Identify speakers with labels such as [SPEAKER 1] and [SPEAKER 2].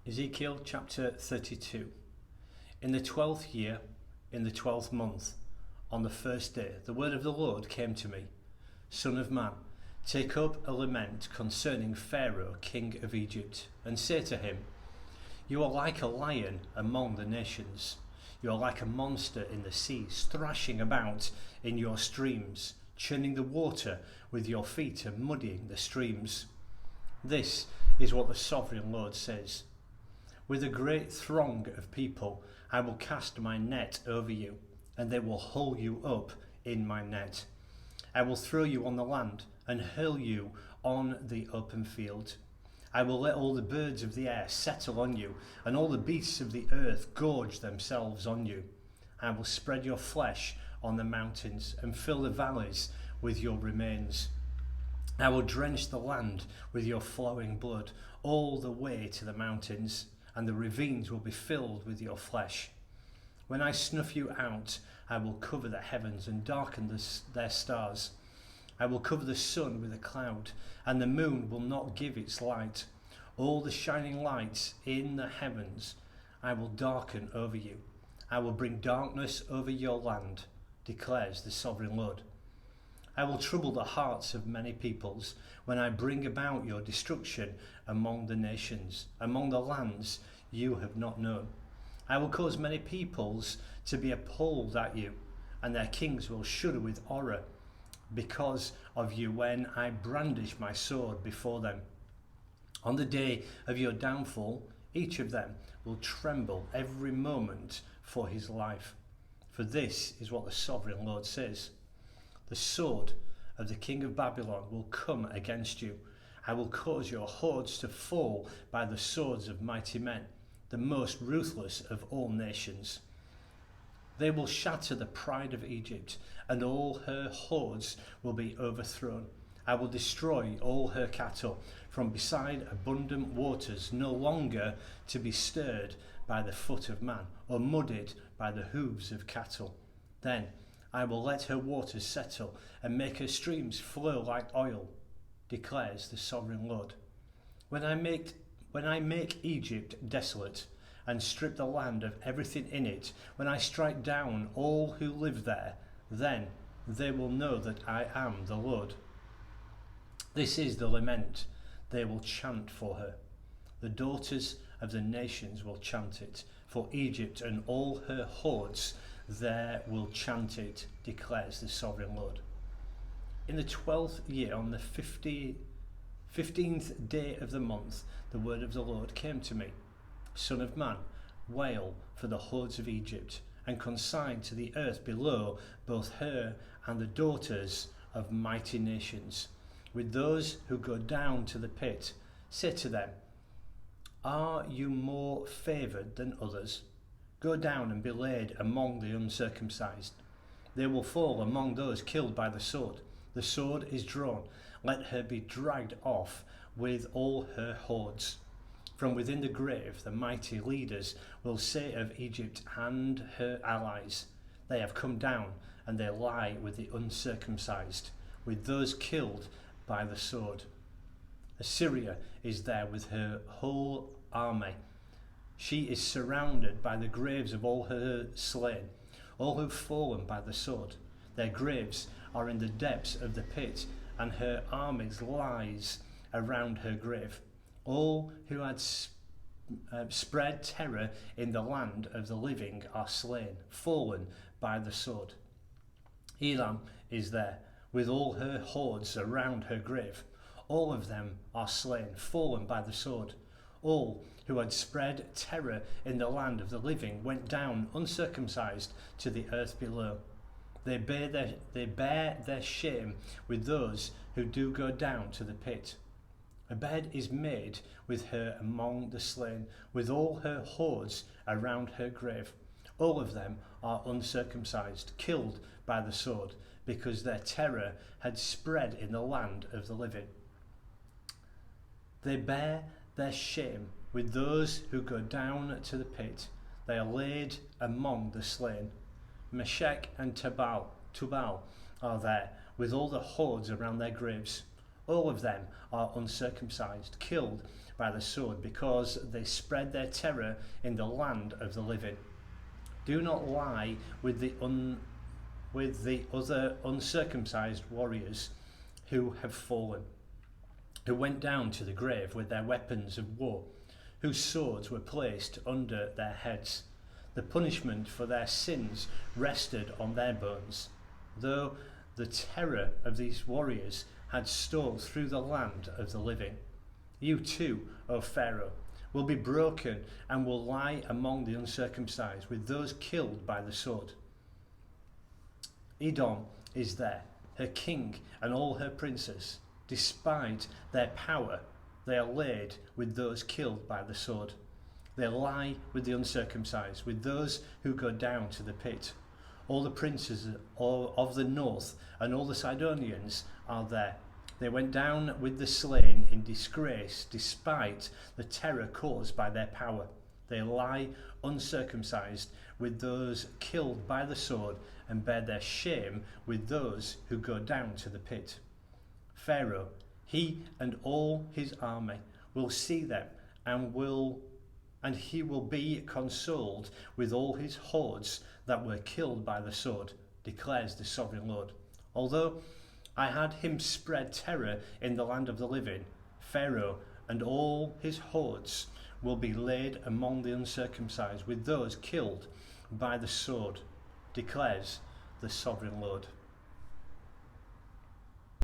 [SPEAKER 1] Ezekiel chapter 32. In the 12th year, in the 12th month, on the first day, the word of the Lord came to me. Son of man, take up a lament concerning Pharaoh, king of Egypt, and say to him, You are like a lion among the nations. You are like a monster in the seas, thrashing about in your streams, churning the water with your feet and muddying the streams. This is what the sovereign Lord says. With a great throng of people, I will cast my net over you, and they will haul you up in my net. I will throw you on the land and hurl you on the open field. I will let all the birds of the air settle on you, and all the beasts of the earth gorge themselves on you. I will spread your flesh on the mountains and fill the valleys with your remains. I will drench the land with your flowing blood all the way to the mountains, and the ravines will be filled with your flesh. When I snuff you out, I will cover the heavens and darken their stars. I will cover the sun with a cloud, and the moon will not give its light. All the shining lights in the heavens I will darken over you. I will bring darkness over your land, declares the sovereign Lord. I will trouble the hearts of many peoples when I bring about your destruction among the nations, among the lands you have not known. I will cause many peoples to be appalled at you, and their kings will shudder with horror because of you when I brandish my sword before them. On the day of your downfall, each of them will tremble every moment for his life. For this is what the sovereign Lord says. The sword of the king of Babylon will come against you. I will cause your hordes to fall by the swords of mighty men, the most ruthless of all nations. They will shatter the pride of Egypt, and all her hordes will be overthrown. I will destroy all her cattle from beside abundant waters, no longer to be stirred by the foot of man, or muddied by the hoofs of cattle. Then I will let her waters settle and make her streams flow like oil, declares the sovereign Lord. When I make Egypt desolate and strip the land of everything in it, when I strike down all who live there, then they will know that I am the Lord. This is the lament they will chant for her. The daughters of the nations will chant it. For Egypt and all her hordes there will chant it, declares the sovereign Lord. In the 12th year, on the 15th day of the month, the word of the Lord came to me. Son of man, wail for the hordes of Egypt, and consign to the earth below both her and the daughters of mighty nations. With those who go down to the pit, say to them, Are you more favoured than others? Go down and be laid among the uncircumcised. They will fall among those killed by the sword. The sword is drawn. Let her be dragged off with all her hordes. From within the grave, the mighty leaders will say of Egypt and her allies, They have come down, and they lie with the uncircumcised, with those killed by the sword. Assyria is there with her whole army. She is surrounded by the graves of all her slain, all who have fallen by the sword. Their graves are in the depths of the pit, and her armies lies around her grave. All who had spread terror in the land of the living are slain, fallen by the sword. Elam is there, with all her hordes around her grave. All of them are slain, fallen by the sword. All who had spread terror in the land of the living went down uncircumcised to the earth below. They bear their shame with those who do go down to the pit. A bed is made with her among the slain, with all her hordes around her grave. All of them are uncircumcised, killed by the sword, because their terror had spread in the land of the living. They bear their shame with those who go down to the pit. They are laid among the slain. Meshech and Tubal are there, with all the hordes around their graves. All of them are uncircumcised, killed by the sword, because they spread their terror in the land of the living. Do not lie with the other uncircumcised warriors who have fallen, who went down to the grave with their weapons of war, whose swords were placed under their heads. The punishment for their sins rested on their bones, though the terror of these warriors had stole through the land of the living. You too, O Pharaoh, will be broken and will lie among the uncircumcised with those killed by the sword. Edom is there, her king and all her princes. Despite their power, they are laid with those killed by the sword. They lie with the uncircumcised, with those who go down to the pit. All the princes of the north and all the Sidonians are there. They went down with the slain in disgrace, despite the terror caused by their power. They lie uncircumcised with those killed by the sword, and bear their shame with those who go down to the pit. Pharaoh, he and all his army, will see them, and he will be consoled with all his hordes that were killed by the sword, declares the sovereign Lord. Although I had him spread terror in the land of the living, Pharaoh and all his hordes will be laid among the uncircumcised with those killed by the sword, declares the sovereign Lord.